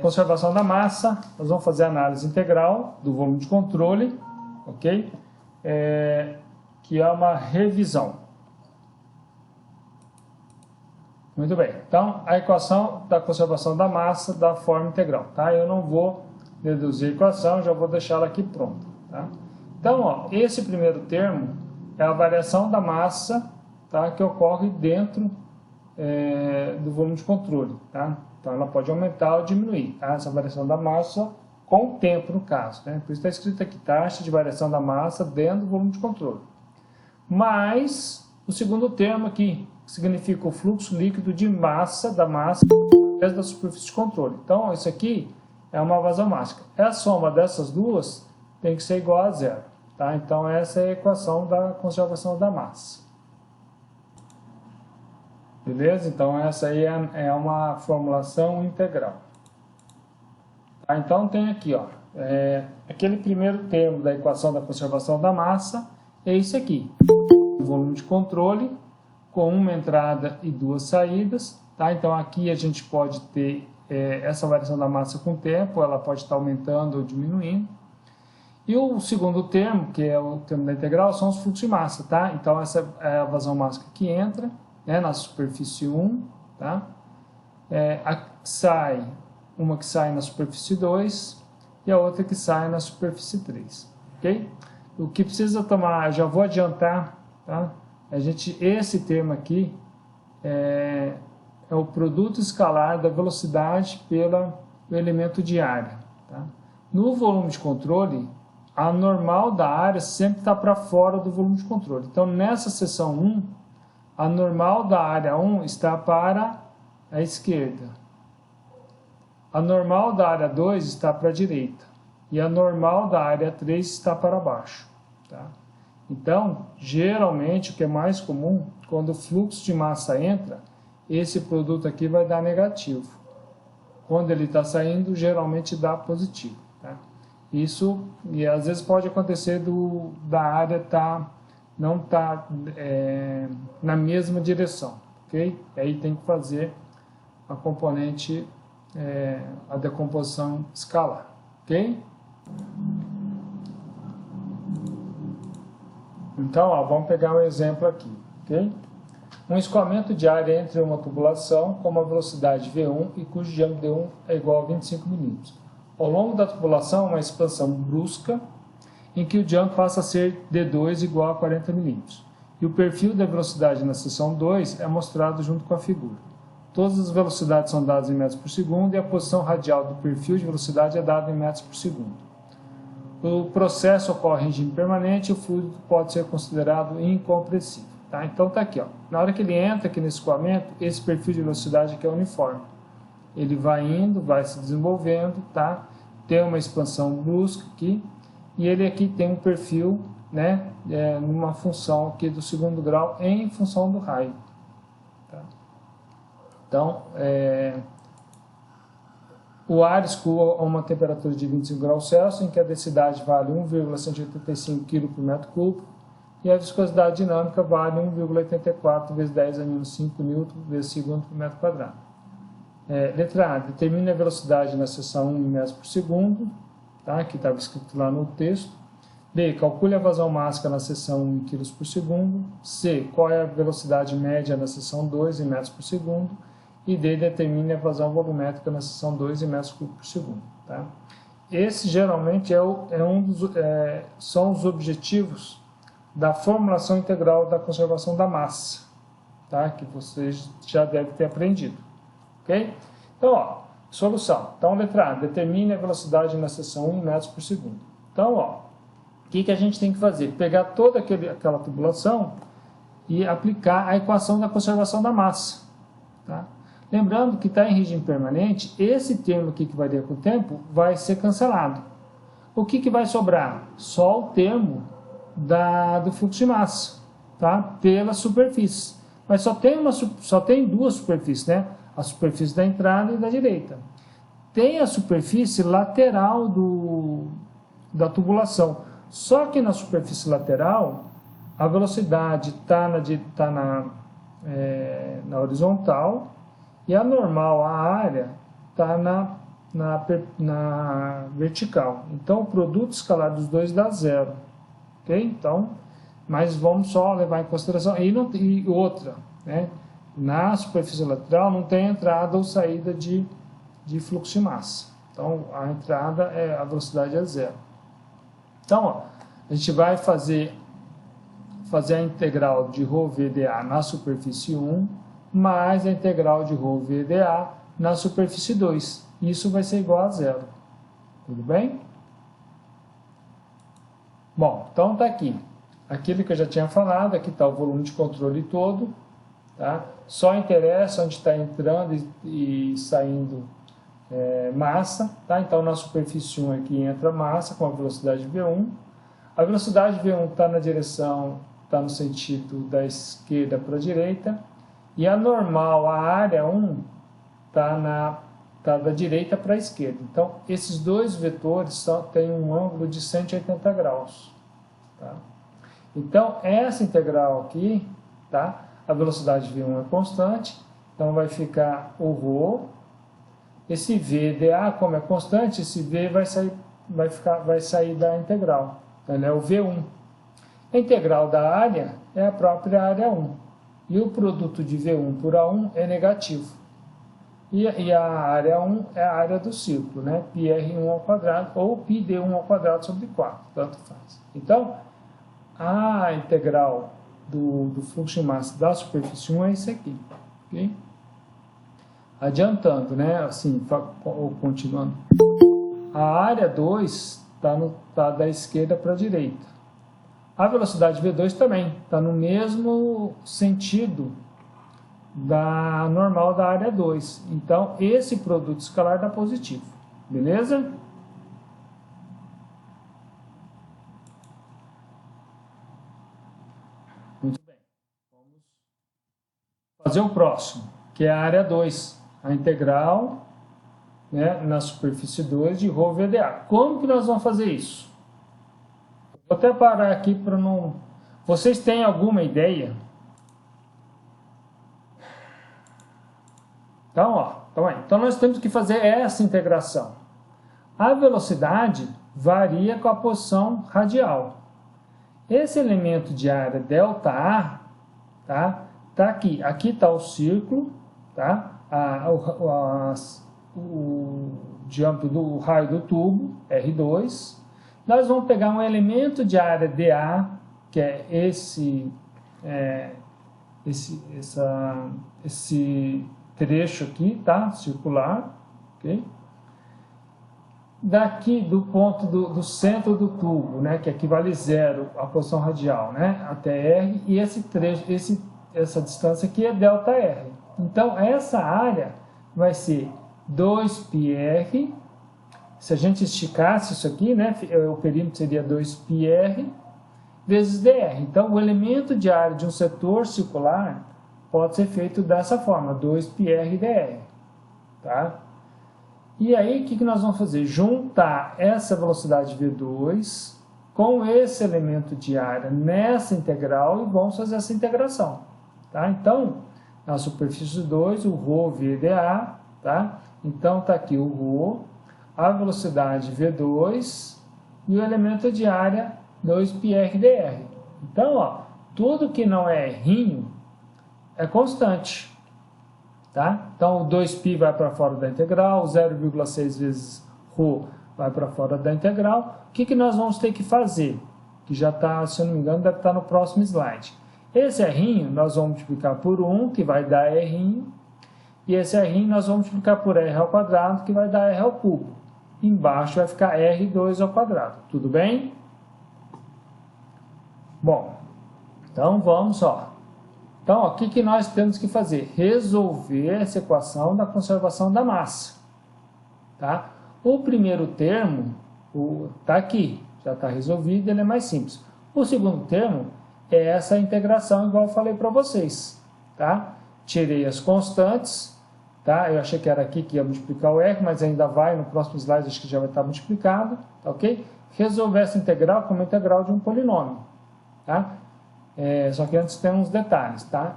Conservação da massa, nós vamos fazer a análise integral do volume de controle, ok? Que é uma revisão. Muito bem, então a equação da conservação da massa da forma integral, tá? Eu não vou deduzir a equação, já vou deixá-la aqui pronta, tá? Então, ó, esse primeiro termo é a variação da massa, tá? Que ocorre dentro do volume de controle, tá? Então ela pode aumentar ou diminuir, tá? Essa variação da massa com o tempo, no caso, né? Por isso está escrito aqui, taxa de variação da massa dentro do volume de controle. Mais o segundo termo aqui, que significa o fluxo líquido de massa da massa através da superfície de controle. Então isso aqui é uma vazão mássica. A soma dessas duas tem que ser igual a zero, tá? Então essa é a equação da conservação da massa. Beleza? Então essa aí é uma formulação integral. Tá? Então tem aqui, ó, aquele primeiro termo da equação da conservação da massa é esse aqui. O volume de controle com uma entrada e duas saídas. Tá? Então aqui a gente pode ter essa variação da massa com o tempo, ela pode estar aumentando ou diminuindo. E o segundo termo, que é o termo da integral, são os fluxos de massa. Tá? Então essa é a vazão mássica que entra, né, na superfície 1, tá? Uma que sai na superfície 2 e a outra que sai na superfície 3, ok? O que precisa tomar, já vou adiantar, tá? Esse termo aqui é o produto escalar da velocidade pelo elemento de área, tá? No volume de controle, a normal da área sempre está para fora do volume de controle. Então, nessa seção 1, a normal da área 1 está para a esquerda. A normal da área 2 está para a direita. E a normal da área 3 está para baixo. Tá? Então, geralmente, o que é mais comum, quando o fluxo de massa entra, esse produto aqui vai dar negativo. Quando ele está saindo, geralmente dá positivo. Tá? Isso, e às vezes pode acontecer da área não está na mesma direção, ok? Aí tem que fazer a componente, a decomposição escalar, ok? Então, ó, vamos pegar um exemplo aqui, ok? Um escoamento de área entre uma tubulação com uma velocidade V1 e cujo diâmetro D1 é igual a 25 mm. Ao longo da tubulação, uma expansão brusca, em que o diâmetro passa a ser D2 igual a 40 mm. E o perfil da velocidade na seção 2 é mostrado junto com a figura. Todas as velocidades são dadas em metros por segundo e a posição radial do perfil de velocidade é dada em metros por segundo. O processo ocorre em regime permanente e o fluido pode ser considerado incompressível. Tá? Então está aqui, ó. Na hora que ele entra aqui nesse escoamento, esse perfil de velocidade aqui é uniforme. Ele vai indo, vai se desenvolvendo, tá? Tem uma expansão brusca aqui. E ele aqui tem um perfil, né, numa função aqui do segundo grau em função do raio. Tá? Então, o ar escoa a uma temperatura de 25 graus Celsius, em que a densidade vale 1,185 kg por metro cúbico, e a viscosidade dinâmica vale 1,84 vezes 10 a menos 5 N vezes segundo por metro quadrado. Letra A, determine a velocidade na seção 1 em metros por segundo, tá? Que estava escrito lá no texto. B, calcule a vazão mássica na seção 1 em kg por segundo. C, qual é a velocidade média na seção 2 em metros por segundo. E D, determine a vazão volumétrica na seção 2 em metros cúbicos por segundo. Tá? Esse geralmente são os objetivos da formulação integral da conservação da massa, tá? Que vocês já devem ter aprendido. Ok? Então, ó, solução. Então, letra A, determine a velocidade na seção 1 em metros por segundo. Então, ó, o que a gente tem que fazer? Pegar toda aquela tubulação e aplicar a equação da conservação da massa. Tá? Lembrando que está em regime permanente, esse termo aqui que varia com o tempo vai ser cancelado. O que vai sobrar? Só o termo do fluxo de massa, tá? Pela superfície. Mas só tem duas superfícies, né? A superfície da entrada e da direita. Tem a superfície lateral da tubulação. Só que na superfície lateral, a velocidade está na horizontal e a normal, a área, está na na vertical. Então, o produto escalar dos dois dá zero. Ok? Então, mas vamos só levar em consideração. E outra, né? Na superfície lateral não tem entrada ou saída de fluxo de massa. Então, a entrada, a velocidade é zero. Então, ó, a gente vai fazer a integral de ρ VdA na superfície 1, mais a integral de ρ VdA na superfície 2. Isso vai ser igual a zero. Tudo bem? Bom, então está aqui. Aquilo que eu já tinha falado, aqui está o volume de controle todo. Tá? Só interessa onde está entrando e saindo massa. Tá? Então, na superfície 1 aqui entra massa com a velocidade V1. A velocidade V1 está na direção, está no sentido da esquerda para a direita. E a normal, a área 1, está da direita para a esquerda. Então, esses dois vetores têm um ângulo de 180 graus. Tá? Então, essa integral aqui, tá? A velocidade V1 é constante, então vai ficar o ρ. Esse VdA, como é constante, esse V vai sair da integral. Então, ele é o V1. A integral da área é a própria área 1. E o produto de V1 por A1 é negativo. E a área 1 é a área do círculo, né? πr1 ao quadrado ou πd1 ao quadrado sobre 4, tanto faz. Então, a integral do fluxo de massa da superfície 1 é isso aqui. Okay? Adiantando, né? Assim, ou continuando. A área 2 está da esquerda para a direita. A velocidade V2 também está no mesmo sentido da normal da área 2. Então, esse produto escalar dá positivo. Beleza? Muito bem. Vamos fazer o próximo, que é a área 2. A integral, né, na superfície 2 de ρ VdA. Como que nós vamos fazer isso? Vou até parar aqui para não... Vocês têm alguma ideia? Então nós temos que fazer essa integração. A velocidade varia com a posição radial. Esse elemento de área ΔA, tá aqui. Aqui está o círculo, tá? O diâmetro do raio do tubo, R2. Nós vamos pegar um elemento de área dA, que é esse trecho aqui, tá? Circular, ok? Daqui do ponto do centro do tubo, né, que equivale a zero, a posição radial, né, até R, e esse trecho, essa distância aqui é ΔR. Então, essa área vai ser 2πr. Se a gente esticasse isso aqui, né, o perímetro seria 2πr vezes dr. Então, o elemento de área de um setor circular pode ser feito dessa forma, 2πr dr. Tá? E aí, o que nós vamos fazer? Juntar essa velocidade V2 com esse elemento de área nessa integral e vamos fazer essa integração. Tá? Então, na superfície 2, o ρ VdA, tá? Então, está aqui o ρ, a velocidade V2 e o elemento de área 2πr dr. Então, ó, tudo que não é rinho é constante. Tá? Então, o 2π vai para fora da integral, 0,6 vezes ρ vai para fora da integral. O que nós vamos ter que fazer? Que já está, se eu não me engano, deve estar no próximo slide. Esse R nós vamos multiplicar por 1, que vai dar R, e esse R nós vamos multiplicar por R ao quadrado, que vai dar R ao cubo. Embaixo vai ficar R2 ao quadrado. Tudo bem? Bom, então vamos, ó. Então, ó, o que nós temos que fazer? Resolver essa equação da conservação da massa. Tá? O primeiro termo está aqui, já está resolvido, ele é mais simples. O segundo termo é essa integração, igual eu falei para vocês. Tá? Tirei as constantes, tá? Eu achei que era aqui que ia multiplicar o R, mas ainda vai, no próximo slide acho que já vai estar multiplicado. Tá, ok? Resolver essa integral como integral de um polinômio. Tá? Só que antes tem uns detalhes, tá?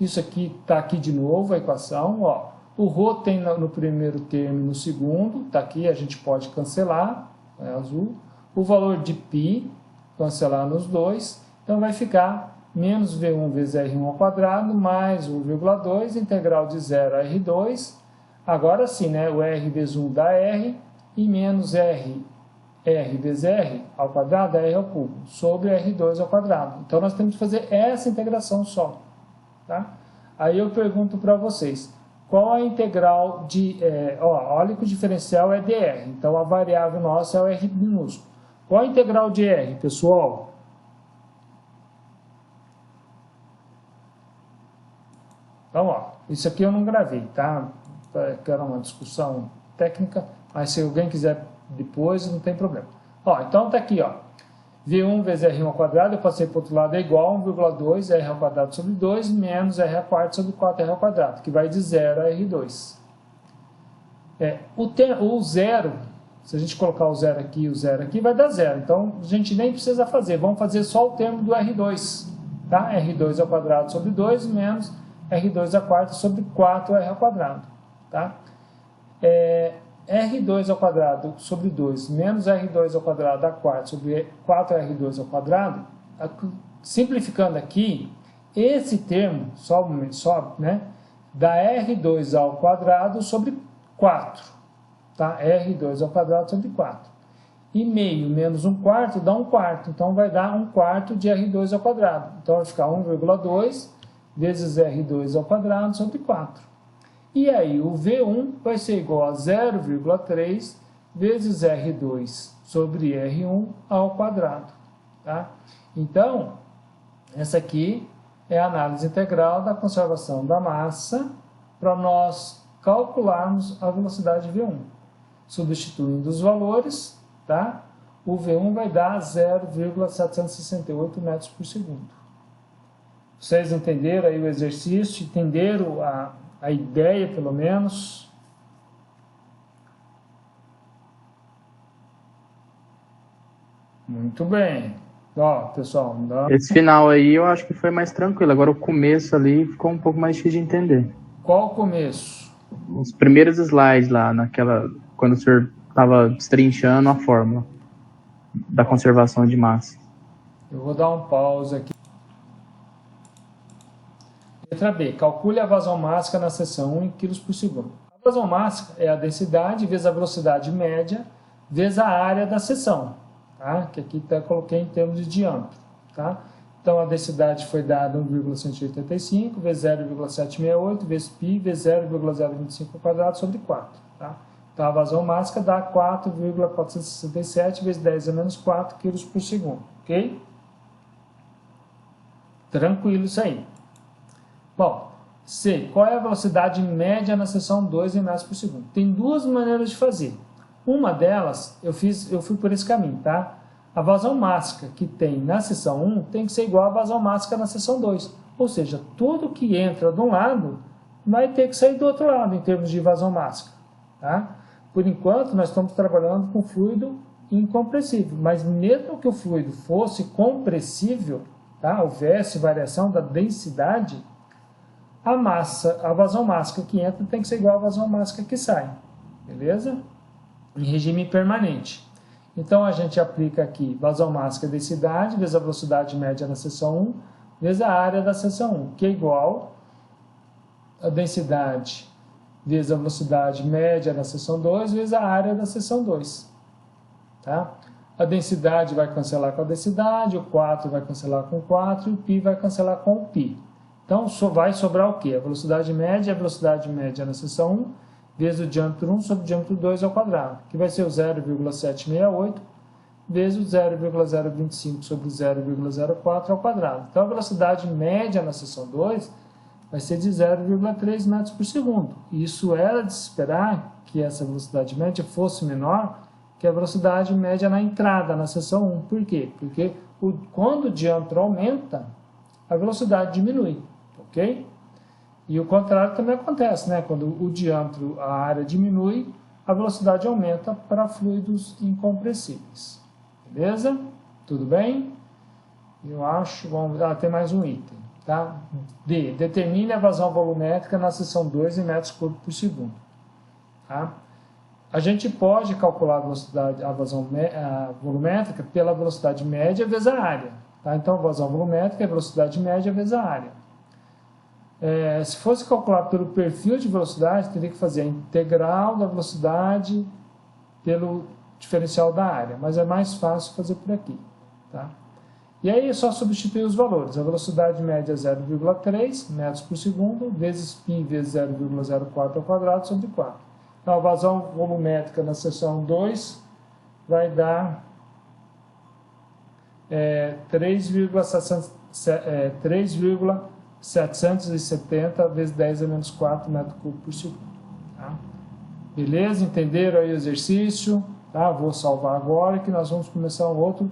Isso aqui está aqui de novo, a equação, ó. O ρ tem no primeiro termo e no segundo, está aqui, a gente pode cancelar, é azul. O valor de π, cancelar nos dois, então vai ficar menos V1 vezes R1 ao quadrado, mais 1,2, integral de 0 a R2, agora sim, né, o R vezes 1 dá R, e menos R vezes R ao quadrado dá R ao cubo, sobre R2 ao quadrado. Então nós temos que fazer essa integração só. Tá? Aí eu pergunto para vocês, qual a integral de... olha que o diferencial é dr, então a variável nossa é o R minúsculo. Qual a integral de R, pessoal? Então, ó, isso aqui eu não gravei, tá? Que era uma discussão técnica, mas se alguém quiser depois, não tem problema. Ó, então tá aqui, ó. V1 vezes R1 ao quadrado, eu passei para o outro lado, é igual a 1,2 R ao quadrado sobre 2 menos R a quarto sobre 4R ao quadrado, que vai de 0 a R2. O zero, se a gente colocar o zero aqui e o zero aqui, vai dar zero. Então, a gente nem precisa fazer, vamos fazer só o termo do R2. Tá? R2 ao quadrado sobre 2 menos R2 a quarta sobre 4R ao quadrado. Tá? R2 ao quadrado sobre 2 menos R2 ao quadrado a quarta sobre 4R2 ao quadrado, simplificando aqui, esse termo, né, dá R2 ao quadrado sobre 4. Tá? R2 ao quadrado sobre 4. E meio menos 1/4 dá 1/4, então vai dar 1/4 de R2 ao quadrado. Então vai ficar 1,2 vezes R2 ao quadrado sobre 4. E aí o V1 vai ser igual a 0,3 vezes R2 sobre R1 ao quadrado. Tá? Então, essa aqui é a análise integral da conservação da massa para nós calcularmos a velocidade V1. Substituindo os valores, tá? O V1 vai dar 0,768 metros por segundo. Vocês entenderam aí o exercício? Entenderam a ideia, pelo menos? Muito bem. Ó, pessoal, esse final aí eu acho que foi mais tranquilo. Agora o começo ali ficou um pouco mais difícil de entender. Qual o começo? Os primeiros slides lá, quando o senhor estava destrinchando a fórmula da conservação de massa. Eu vou dar um pause aqui. Letra B. Calcule a vazão mássica na seção 1 em kg por segundo. A vazão mássica é a densidade vezes a velocidade média vezes a área da seção. Tá? Que aqui coloquei em termos de diâmetro. Tá? Então, a densidade foi dada 1,185 vezes 0,768 vezes π vezes 0,025 ao quadrado sobre 4. Tá? Então, a vazão mássica dá 4,467 vezes 10 a menos 4 kg por segundo. Ok? Tranquilo isso aí. Bom, C. Qual é a velocidade média na seção 2 em metros por segundo? Tem duas maneiras de fazer. Uma delas, eu fui por esse caminho, tá? A vazão mássica que tem na seção 1 tem que ser igual à vazão mássica na seção 2. Ou seja, tudo que entra de um lado vai ter que sair do outro lado em termos de vazão mássica. Tá? Por enquanto, nós estamos trabalhando com fluido incompressível. Mas mesmo que o fluido fosse compressível, tá? Houvesse variação da densidade, a vazão mássica que entra tem que ser igual à vazão mássica que sai. Beleza? Em regime permanente. Então, a gente aplica aqui vazão mássica densidade vezes a velocidade média na seção 1 vezes a área da seção 1, que é igual a densidade vezes a velocidade média na seção 2 vezes a área da seção 2. Tá? A densidade vai cancelar com a densidade, o 4 vai cancelar com o 4 e o π vai cancelar com o π. Então, só vai sobrar o quê? A velocidade média na seção 1 vezes o diâmetro 1 sobre o diâmetro 2 ao quadrado, que vai ser o 0,768 vezes o 0,025 sobre o 0,04 ao quadrado. Então, a velocidade média na seção 2 vai ser de 0,3 metros por segundo. Isso era de se esperar que essa velocidade média fosse menor que a velocidade média na entrada, na seção 1. Por quê? Porque quando o diâmetro aumenta, a velocidade diminui, ok? E o contrário também acontece, né? Quando o diâmetro, a área diminui, a velocidade aumenta para fluidos incompressíveis. Beleza? Tudo bem? Eu acho... Vamos tem mais um item. Tá? D. Determine a vazão volumétrica na seção 2 em metros cúbicos por segundo. Tá? A gente pode calcular a vazão volumétrica pela velocidade média vezes a área. Tá? Então, a vazão volumétrica é a velocidade média vezes a área. Se fosse calculado pelo perfil de velocidade, teria que fazer a integral da velocidade pelo diferencial da área, mas é mais fácil fazer por aqui. Tá? E aí é só substituir os valores. A velocidade média é 0,3 metros por segundo, vezes π vezes 0,04 ao quadrado sobre 4. Então, a vazão volumétrica na seção 2 vai dar 3,770 vezes 10 a menos 4 metros cúbicos por segundo. Tá? Beleza? Entenderam aí o exercício? Tá? Vou salvar agora que nós vamos começar um outro